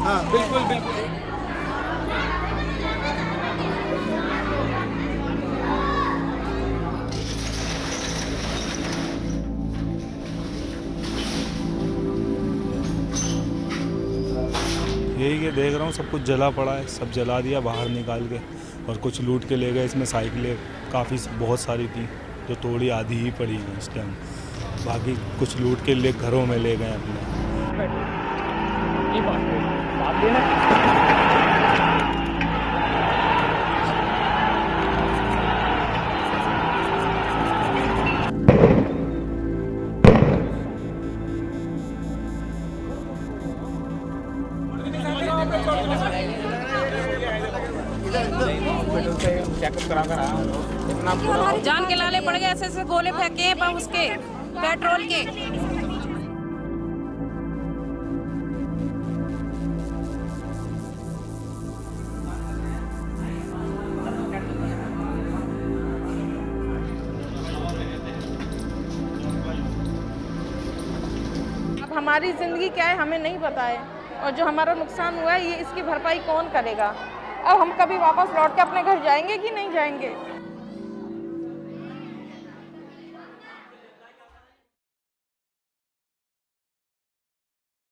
हाँ बिल्कुल बिल्कुल। यही कि देख रहा हूँ सब कुछ जला पड़ा है, सब जला दिया बाहर निकाल के, और कुछ लूट के ले गए। इसमें साइकिलें काफ़ी बहुत सारी थी जो तोड़ी आधी ही पड़ी हैं इस टाइम, बाकी कुछ लूट के ले घरों में ले गए अपने। जान के लाले पड़ गए, ऐसे ऐसे गोले फेंके हैं पर उसके पेट्रोल के। अब हमारी ज़िंदगी क्या है हमें नहीं पता है, और जो हमारा नुकसान हुआ है ये इसकी भरपाई कौन करेगा। अब हम कभी वापस लौट के अपने घर जाएंगे कि नहीं जाएंगे।